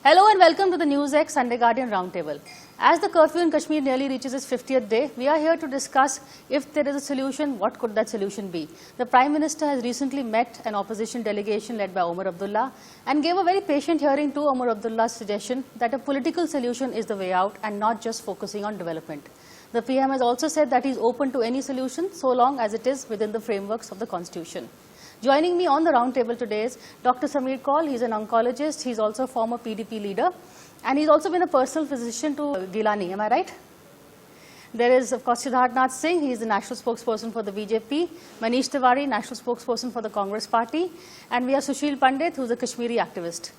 Hello and welcome to the NewsX Sunday Guardian Roundtable. As the curfew in Kashmir nearly reaches its 50th day, we are here to discuss if there is a solution, what could that solution be? The Prime Minister has recently met an opposition delegation led by Omar Abdullah and gave a very patient hearing to Omar Abdullah's suggestion that a political solution is the way out and not just focusing on development. The PM has also said that he is open to any solution so long as it is within the frameworks of the Constitution. Joining me on the roundtable today is Dr. Kaul. He's an oncologist. He's also a former PDP leader. And he's also been a personal physician to Gilani. Am I right? There is, of course, Sidharth Nath Singh. He's the national spokesperson for the BJP. Manish Tewari, national spokesperson for the Congress party. And we have Sushil Pandit, who's a Kashmiri activist.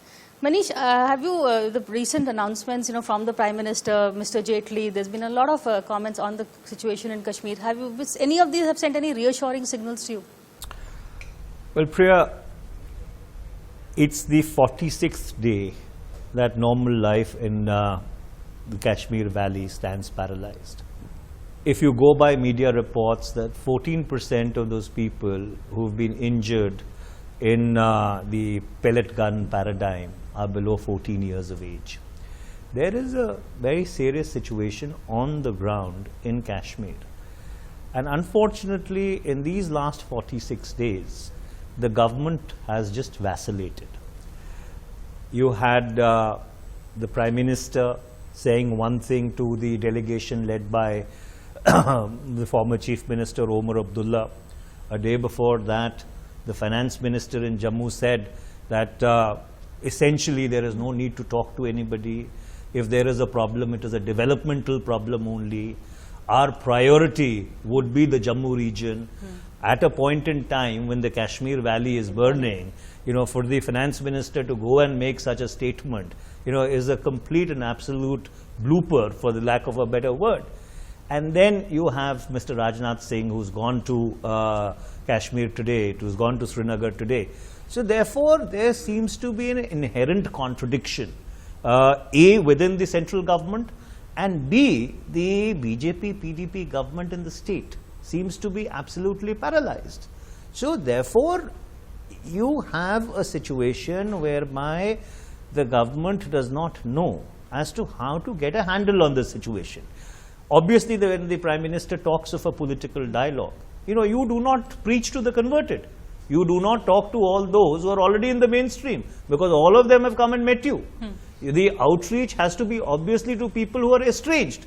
Manish, have you, the recent announcements, from the Prime Minister, Mr. Jaitley, there's been a lot of comments on the situation in Kashmir. Have you, any of these have sent any reassuring signals to you? Well, Priya, it's the 46th day that normal life in the Kashmir Valley stands paralyzed. If you go by media reports that 14% of those people who've been injured in the pellet gun paradigm are below 14 years of age. There is a very serious situation on the ground in Kashmir. And unfortunately, in these last 46 days, the government has just vacillated. You had the Prime Minister saying one thing to the delegation led by the former Chief Minister Omar Abdullah. A day before that, the Finance Minister in Jammu said that essentially there is no need to talk to anybody. If there is a problem, it is a developmental problem only. Our priority would be the Jammu region. At a point in time when the Kashmir Valley is burning, for the Finance Minister to go and make such a statement, is a complete and absolute blooper, for the lack of a better word. And then you have Mr. Rajnath Singh, who's gone to Kashmir today, who's gone to Srinagar today. So therefore, there seems to be an inherent contradiction, A, within the central government, and B, the BJP-PDP government in the state seems to be absolutely paralyzed. So therefore, you have a situation whereby the government does not know as to how to get a handle on the situation. Obviously, when the Prime Minister talks of a political dialogue, you do not preach to the converted. You do not talk to all those who are already in the mainstream, because all of them have come and met you. The outreach has to be obviously to people who are estranged.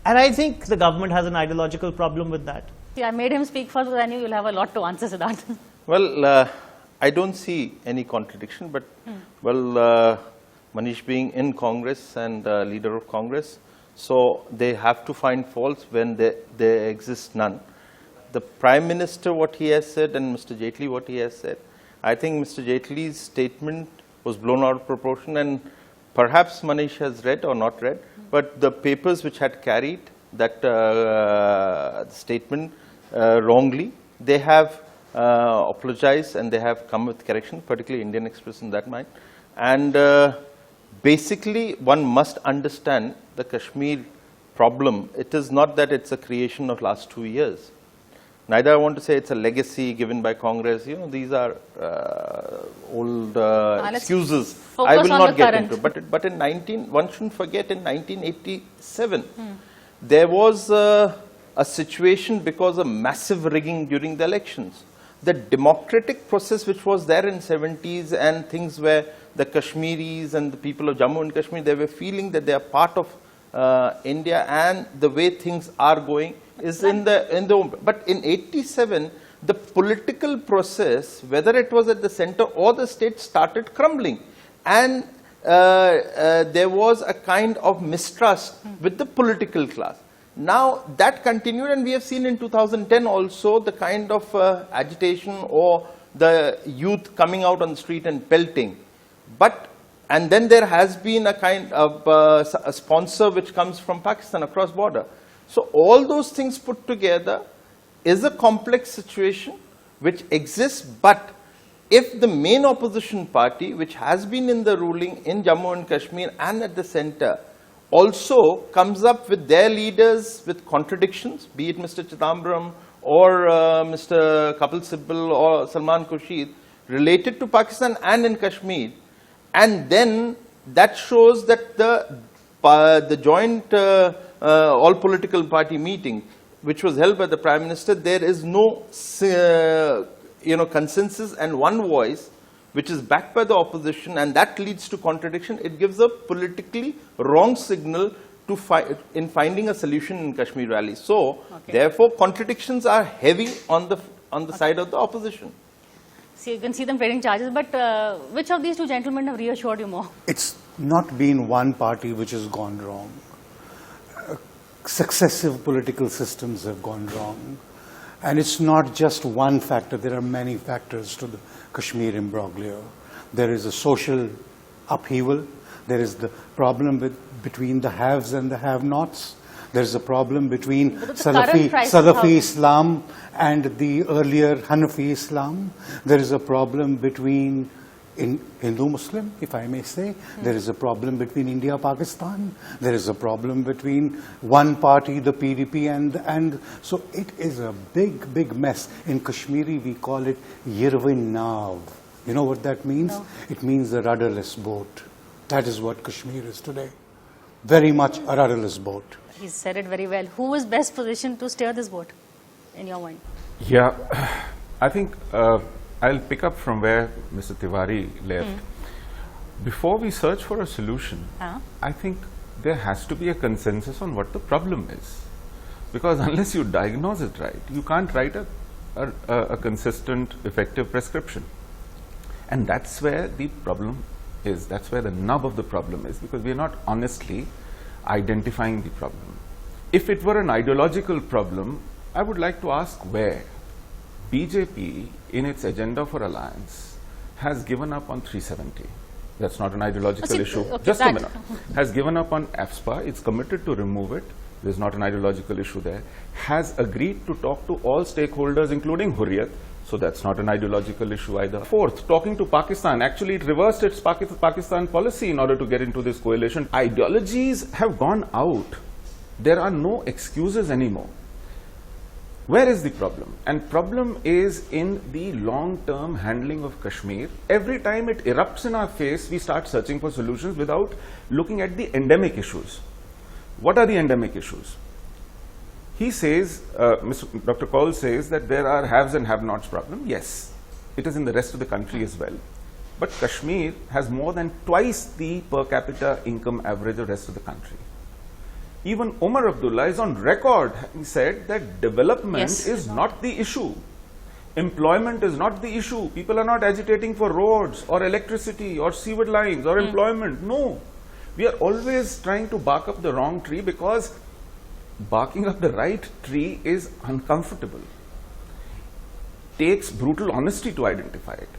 And I think the government has an ideological problem with that. I made him speak first, because I knew you'll have a lot to answer, Sidharth. Well, I don't see any contradiction, but Manish being in Congress and leader of Congress, so they have to find faults when there exists none. The Prime Minister, what he has said, and Mr. Jaitley, what he has said, I think Mr. Jaitley's statement was blown out of proportion, and perhaps Manish has read or not read, but the papers which had carried that statement wrongly, they have apologized and they have come with correction, particularly Indian Express in that mind. And basically, one must understand the Kashmir problem. It is not that it's a creation of last 2 years. Neither I want to say it's a legacy given by Congress. These are old excuses. I will not get into. But one shouldn't forget, in 1987, there was a situation because of massive rigging during the elections. The democratic process which was there in 70s and things where the Kashmiris and the people of Jammu and Kashmir, they were feeling that they are part of India, and the way things are going is in the but in 87, the political process, whether it was at the center or the state, started crumbling, and there was a kind of mistrust with the political class. Now that continued, and we have seen in 2010 also the kind of agitation or the youth coming out on the street and pelting. And then there has been a kind of a sponsor which comes from Pakistan across border. So all those things put together is a complex situation which exists, but if the main opposition party, which has been in the ruling in Jammu and Kashmir and at the center, also comes up with their leaders with contradictions, be it Mr. Chidambaram or Mr. Kapil Sibal or Salman Khurshid, related to Pakistan and in Kashmir, and then that shows that the joint all political party meeting, which was held by the Prime Minister, there is no consensus and one voice, which is backed by the opposition, and that leads to contradiction. It gives a politically wrong signal to in finding a solution in Kashmir Valley. So, therefore, contradictions are heavy on the side of the opposition. See, you can see them trading charges, but which of these two gentlemen have reassured you more? It's not been one party which has gone wrong. Successive political systems have gone wrong. And it's not just one factor. There are many factors to the Kashmir imbroglio. There is a social upheaval. There is the problem between the haves and the have-nots. There is a problem between Salafi Islam and the earlier Hanafi Islam. There is a problem between Hindu-Muslim, if I may say. There is a problem between India-Pakistan. There is a problem between one party, the PDP, and so it is a big, big mess. In Kashmiri, we call it Yirwin Nav. You know what that means? No. It means a rudderless boat. That is what Kashmir is today. Very much a rudderless boat. He said it very well. Who is best positioned to steer this boat, in your mind? Yeah, I think I'll pick up from where Mr. Tewari left. Before we search for a solution, I think there has to be a consensus on what the problem is. Because unless you diagnose it right, you can't write a consistent, effective prescription. And that's where the problem is. That's where the nub of the problem is, because we are not honestly identifying the problem. If it were an ideological problem, I would like to ask where. BJP, in its agenda for alliance, has given up on 370. That's not an ideological issue. Just a minute. Has given up on AFSPA. It's committed to remove it. There's not an ideological issue there. Has agreed to talk to all stakeholders, including Hurriyat. So that's not an ideological issue either. Fourth, talking to Pakistan. Actually, it reversed its Pakistan policy in order to get into this coalition. Ideologies have gone out. There are no excuses anymore. Where is the problem? And problem is in the long-term handling of Kashmir. Every time it erupts in our face, we start searching for solutions without looking at the endemic issues. What are the endemic issues? He says, Dr. Kaul says that there are haves and have-nots problem. Yes, it is in the rest of the country as well. But Kashmir has more than twice the per capita income average of the rest of the country. Even Omar Abdullah is on record having said that development is not the issue. Employment is not the issue. People are not agitating for roads or electricity or sewer lines or employment. No. We are always trying to bark up the wrong tree because barking up the right tree is uncomfortable. Takes brutal honesty to identify it.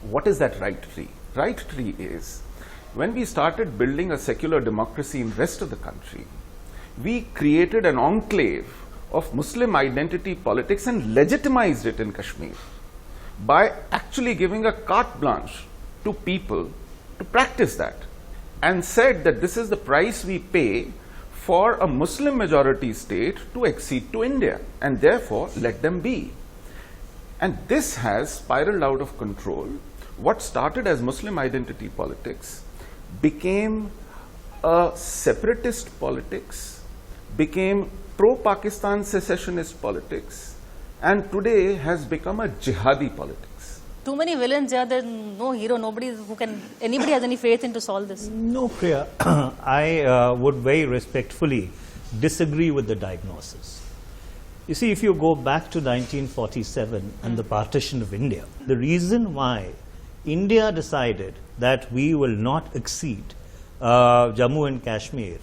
What is that right tree? Right tree is, when we started building a secular democracy in the rest of the country, we created an enclave of Muslim identity politics and legitimized it in Kashmir by actually giving a carte blanche to people to practice that, and said that this is the price we pay for a Muslim majority state to accede to India, and therefore let them be. And this has spiraled out of control. What started as Muslim identity politics became a separatist politics, became pro-Pakistan secessionist politics, and today has become a jihadi politics. Too many villains here, there's no hero, anybody has any faith in to solve this. No, Priya, I would very respectfully disagree with the diagnosis. You see, if you go back to 1947 and the partition of India, the reason why India decided that we will not accede Jammu and Kashmir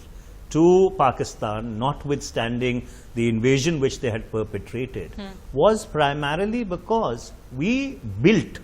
to Pakistan, notwithstanding the invasion which they had perpetrated, was primarily because we built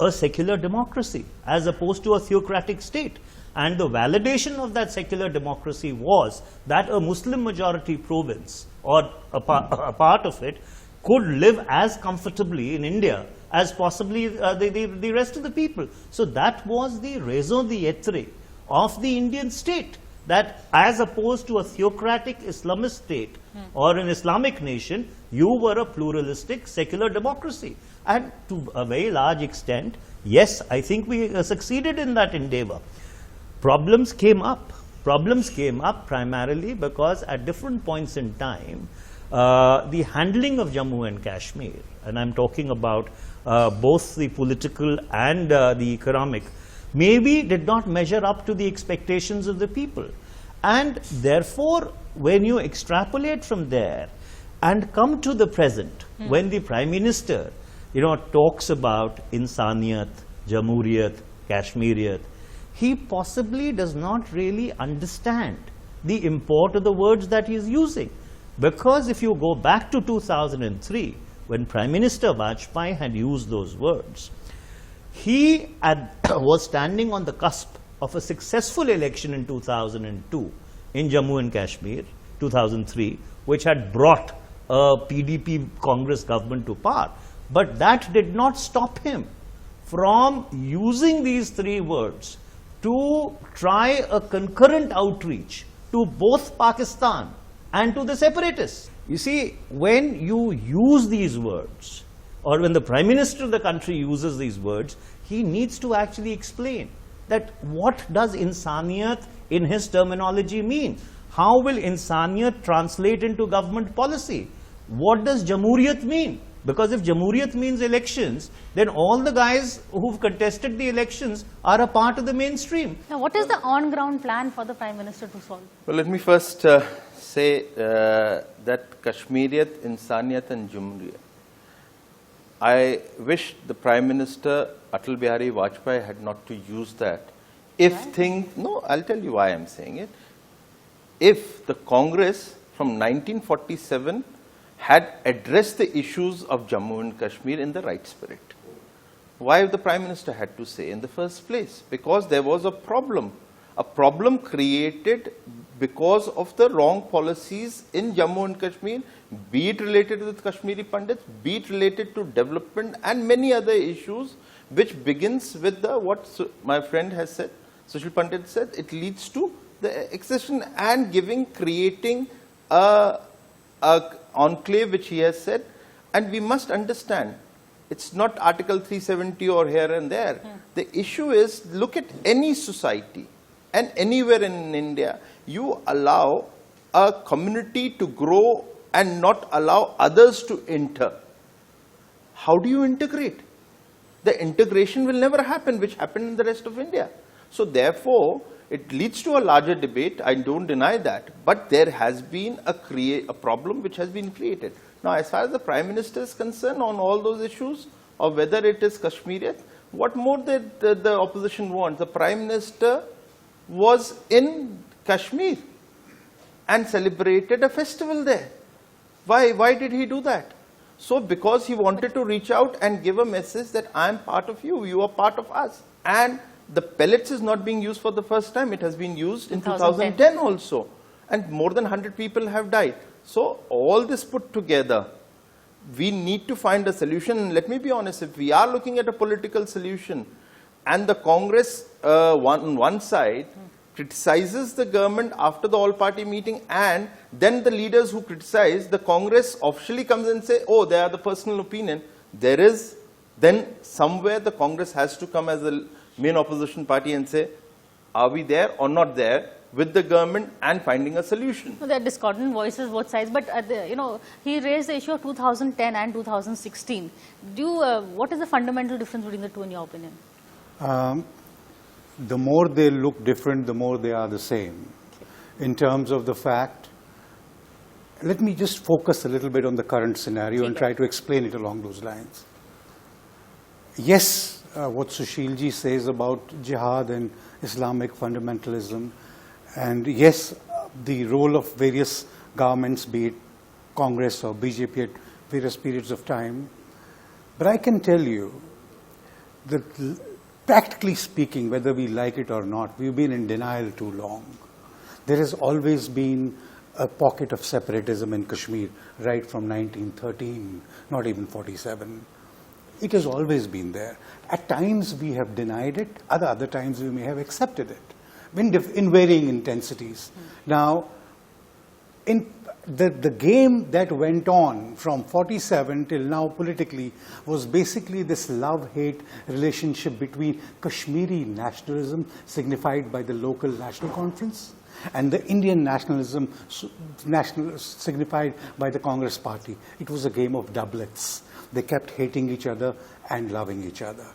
a secular democracy as opposed to a theocratic state. And the validation of that secular democracy was that a Muslim majority province or a part of it could live as comfortably in India as possibly the rest of the people. So that was the raison d'etre of the Indian state, that as opposed to a theocratic Islamist state or an Islamic nation, you were a pluralistic secular democracy. And to a very large extent, yes, I think we succeeded in that endeavor. problems came up. Problems came up primarily because at different points in time, the handling of Jammu and Kashmir, and I'm talking about both the political and the economic, maybe did not measure up to the expectations of the people. And therefore, when you extrapolate from there and come to the present, when the Prime Minister, talks about Insaniyat, Jamhuriyat, Kashmiriyat, he possibly does not really understand the import of the words that he is using. Because if you go back to 2003, when Prime Minister Vajpayee had used those words, he was standing on the cusp of a successful election in 2002 in Jammu and Kashmir, 2003, which had brought a PDP Congress government to power. But that did not stop him from using these three words to try a concurrent outreach to both Pakistan and to the separatists. You see, when you use these words, or when the Prime Minister of the country uses these words, he needs to actually explain that what does insaniyat in his terminology mean? How will insaniyat translate into government policy? What does Jamhuriyat mean? Because if Jamhuriyat means elections, then all the guys who've contested the elections are a part of the mainstream. Now, what is the on-ground plan for the Prime Minister to solve? Well, let me first say that Kashmiriyat, Insaniyat and Jamhuriyat, I wish the Prime Minister Atal Bihari Vajpayee had not to use that. No, I'll tell you why I'm saying it. If the Congress from 1947 had addressed the issues of Jammu and Kashmir in the right spirit, why the Prime Minister had to say in the first place? Because there was a problem created because of the wrong policies in Jammu and Kashmir, be it related with Kashmiri Pandits, be it related to development and many other issues, which begins with what my friend has said, Sushil Pandit said, it leads to the accession and creating a enclave, which he has said. And we must understand, it's not Article 370 or here and there. The issue is, look at any society and anywhere in India, you allow a community to grow and not allow others to enter. How do you integrate? The integration will never happen, which happened in the rest of India. So therefore, it leads to a larger debate, I don't deny that, but there has been a problem which has been created. Now, as far as the Prime Minister is concerned on all those issues, or whether it is Kashmiriyat, what more did the opposition want? The Prime Minister was in Kashmir and celebrated a festival there. Why did he do that? So because he wanted to reach out and give a message that I am part of you, you are part of us. And the pellets is not being used for the first time, it has been used in 2010 also. And more than 100 people have died. So all this put together, we need to find a solution. And let me be honest, if we are looking at a political solution and the Congress on one side criticizes the government after the all-party meeting, and then the leaders who criticize, the Congress officially comes and say, oh, they are the personal opinion, then somewhere the Congress has to come as a main opposition party and say, are we there or not there with the government and finding a solution? There are discordant voices both sides, but he raised the issue of 2010 and 2016. What is the fundamental difference between the two in your opinion? The more they look different, the more they are the same. In terms of the fact, let me just focus a little bit on the current scenario and try to explain it along those lines. Yes, what Sushilji says about jihad and Islamic fundamentalism, and yes, the role of various governments, be it Congress or BJP at various periods of time. But I can tell you that practically speaking, whether we like it or not, we've been in denial too long. There has always been a pocket of separatism in Kashmir, right from 1913, not even 47. It has always been there. At times we have denied it, at other times we may have accepted it, in varying intensities. Now, the game that went on from 47 till now politically was basically this love-hate relationship between Kashmiri nationalism signified by the local national conference and the Indian nationalism signified by the Congress party. It was a game of doublets. They kept hating each other and loving each other.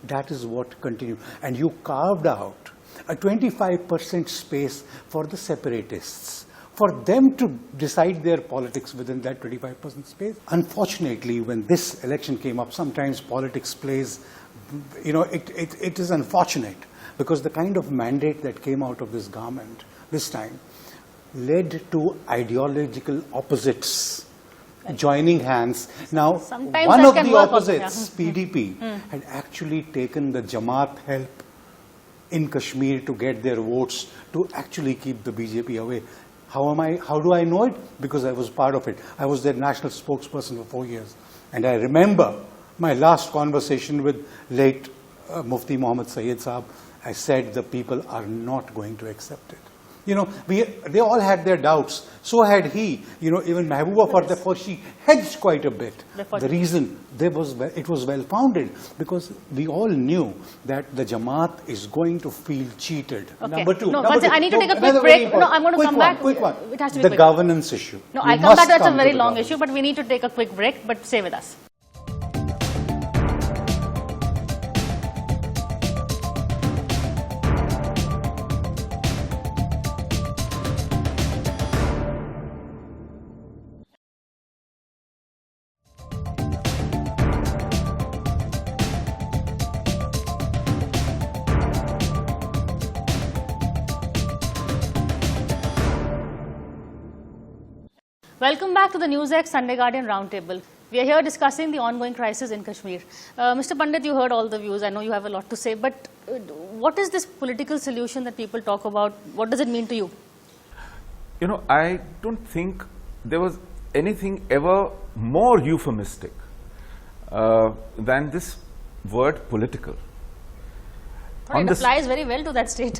That is what continued. And you carved out a 25% space for the separatists, for them to decide their politics within that 25% space. Unfortunately, when this election came up, sometimes politics plays, it is unfortunate because the kind of mandate that came out of this government this time led to ideological opposites joining hands. Now, sometimes one of the work opposites, PDP, had actually taken the Jamaat help in Kashmir to get their votes to actually keep the BJP away. How do I know it? Because I was part of it. I was their national spokesperson for 4 years. And I remember my last conversation with late Mufti Muhammad Sayyid Saab. I said the people are not going to accept it. They all had their doubts. So had he. Even Mehbooba for she hedged quite a bit. The reason it was well founded because we all knew that the Jamaat is going to feel cheated. Okay. Number two. I need to take a quick break. No, I'm going to come back. Quick one. It has to be the quick. Governance issue. No, I'll come back to that. It's a very long issue, but we need to take a quick break. But stay with us. Welcome back to the NewsX Sunday Guardian Roundtable. We are here discussing the ongoing crisis in Kashmir. Mr. Pandit, you heard all the views. I know you have a lot to say, but what is this political solution that people talk about? What does it mean to you? I don't think there was anything ever more euphemistic than this word political. It applies very well to that state.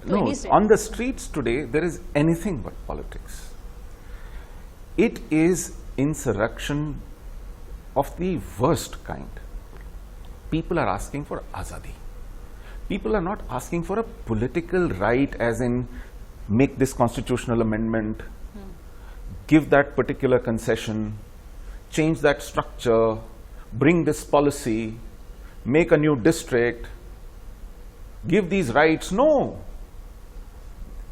No, on the streets today, there is anything but politics. It is insurrection of the worst kind. People are asking for azadi. People are not asking for a political right as in make this constitutional amendment, give that particular concession, change that structure, bring this policy, make a new district, give these rights. No.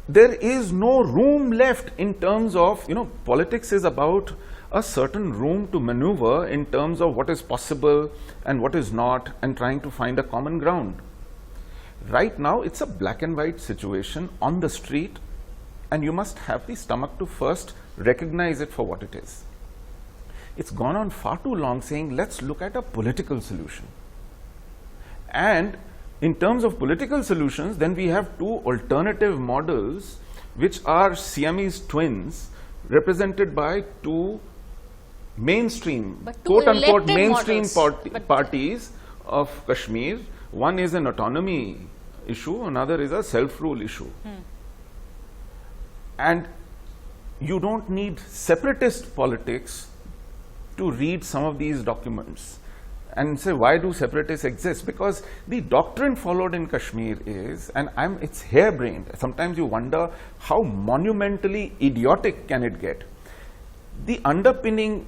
There is no room left in terms of, politics is about a certain room to maneuver in terms of what is possible and what is not and trying to find a common ground. Right now, it's a black and white situation on the street and you must have the stomach to first recognize it for what it is. It's gone on far too long saying, let's look at a political solution. And in terms of political solutions, then we have two alternative models which are Siamese twins represented by two mainstream, quote-unquote mainstream parties of Kashmir. One is an autonomy issue, another is a self-rule issue. And you don't need separatist politics to read some of these documents and say, why do separatists exist? Because the doctrine followed in Kashmir is, and it's harebrained. Sometimes you wonder how monumentally idiotic can it get. The underpinning,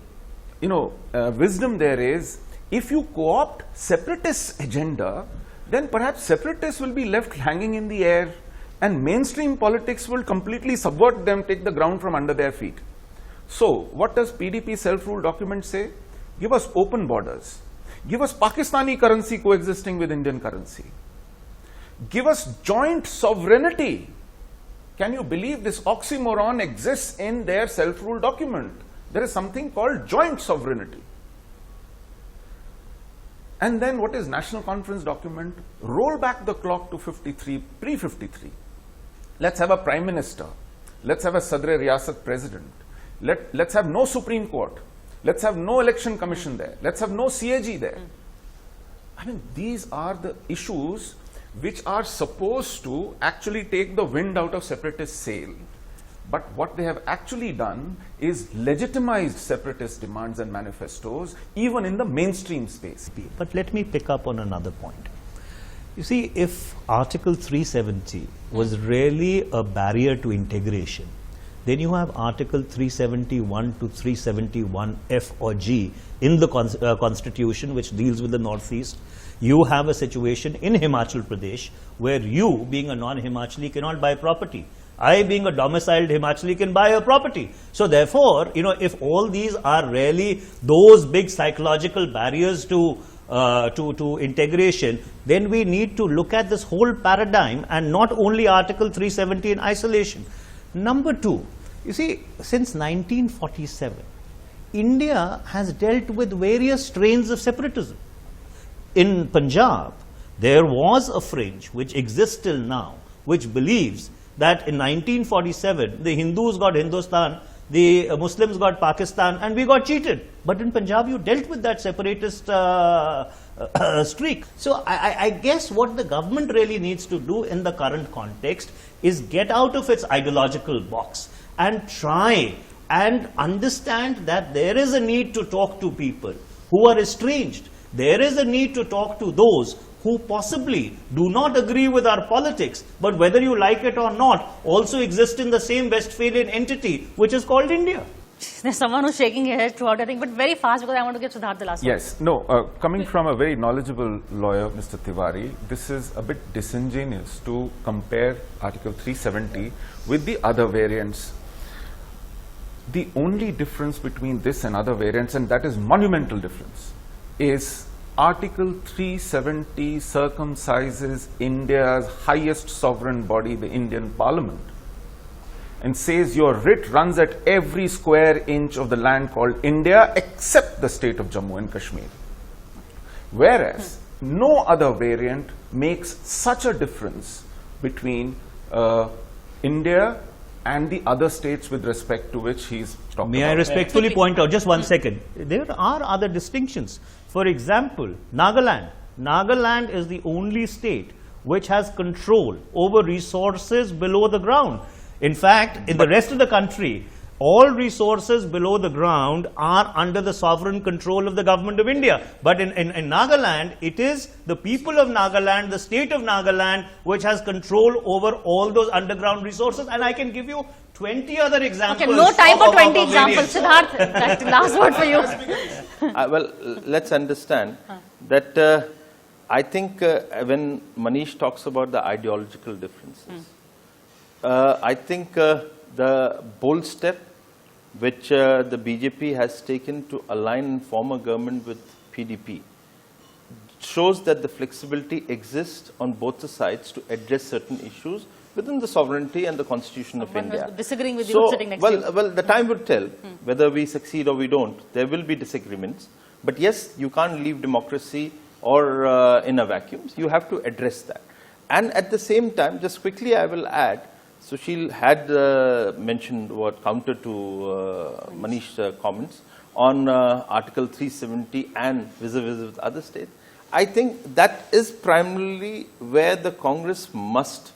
wisdom there is, if you co-opt separatist agenda, then perhaps separatists will be left hanging in the air and mainstream politics will completely subvert them, take the ground from under their feet. So, what does PDP self-rule document say? Give us open borders. Give us Pakistani currency coexisting with Indian currency. Give us joint sovereignty. Can you believe this oxymoron exists in their self-rule document? There is something called joint sovereignty. And then what is National Conference document? Roll back the clock to pre-53. Let's have a Prime Minister. Let's have a Sadr Riyasat President. Let's have no Supreme Court. Let's have no election commission there. Let's have no CAG there. I mean, these are the issues which are supposed to actually take the wind out of separatist sail. But what they have actually done is legitimized separatist demands and manifestos, even in the mainstream space. But let me pick up on another point. You see, if Article 370 was really a barrier to integration, then you have Article 371 to 371F or G in the Constitution, which deals with the Northeast. You have a situation in Himachal Pradesh where you, being a non-Himachali, cannot buy property. I, being a domiciled Himachali, can buy a property. So therefore, you know, if all these are really those big psychological barriers to integration, then we need to look at this whole paradigm and not only Article 370 in isolation. Number two, you see, since 1947, India has dealt with various strains of separatism. In Punjab, there was a fringe which exists till now, which believes that in 1947, the Hindus got Hindustan, the Muslims got Pakistan, and we got cheated. But in Punjab, you dealt with that separatist streak. So I guess what the government really needs to do in the current context is get out of its ideological box and try and understand that there is a need to talk to people who are estranged. There is a need to talk to those who possibly do not agree with our politics, but whether you like it or not, also exist in the same Westphalian entity, which is called India. There's someone who's shaking her head throughout, I think, but very fast because I want to give Sidharth the last word. Yes, no, coming from a very knowledgeable lawyer, Mr. Tewari, this is a bit disingenuous to compare Article 370 with the other variants. The only difference between this and other variants, and that is monumental difference, is Article 370 circumcises India's highest sovereign body, the Indian Parliament, and says your writ runs at every square inch of the land called India except the state of Jammu and Kashmir. Whereas no other variant makes such a difference between India and the other states with respect to which he is talking May about. I respectfully point out, just one second, there are other distinctions. For example, Nagaland. Nagaland is the only state which has control over resources below the ground. In fact, in the rest of the country, all resources below the ground are under the sovereign control of the government of India. But in Nagaland, it is the people of Nagaland, the state of Nagaland, which has control over all those underground resources. And I can give you 20 other examples. Okay, no time for 20 examples. Sidharth, that's the last word for you. Well, let's understand that I think when Manish talks about the ideological differences, I think the bold step which the BJP has taken to align and form a government with PDP shows that the flexibility exists on both the sides to address certain issues within the sovereignty and the constitution of India. Disagreeing with you sitting next to you. Well, the time will tell whether we succeed or we don't. There will be disagreements. But yes, you can't leave democracy or in a vacuum. You have to address that. And at the same time, just quickly I will add, Sushil had mentioned what counter to Manish's comments on Article 370 and vis-a-vis with other states. I think that is primarily where the Congress must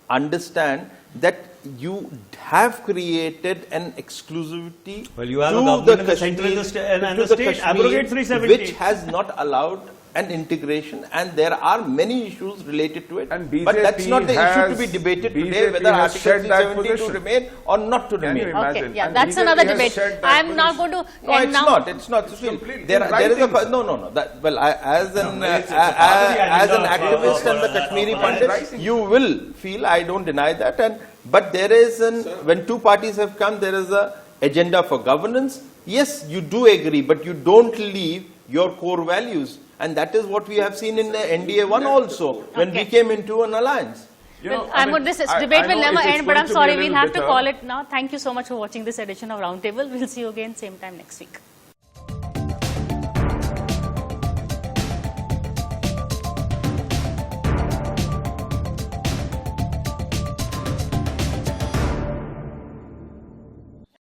understand that you have created an exclusivity Well, you have to a government the in the Kashmir, center and the to state. Kashmir, Abrogate 370. which has not allowed an integration, and there are many issues related to it. And but that's not the issue to be has- debated today, BJP whether has Article shed that 370 to position. remain or not to Can you remain. imagine? Okay, yeah, And that's BJP another has debate. shed that I'm now position. going to No, end it's now. not. It's not. Sushil. completely There is a writings. no. That, well, as an it's a as an party activist agenda and the for- Kashmiri for Pandit, writing. you will feel. I don't deny that. And but there is when two parties have come, there is a agenda for governance. Yes, you do agree, but you don't leave your core values. And that is what we have seen in the NDA 1 also, when we came into an alliance. You Well, know, I mean, this I debate will know never it's end, but going I'm to be sorry, a we'll little have to bitter. call it now. Thank you so much for watching this edition of Roundtable. We'll see you again same time next week.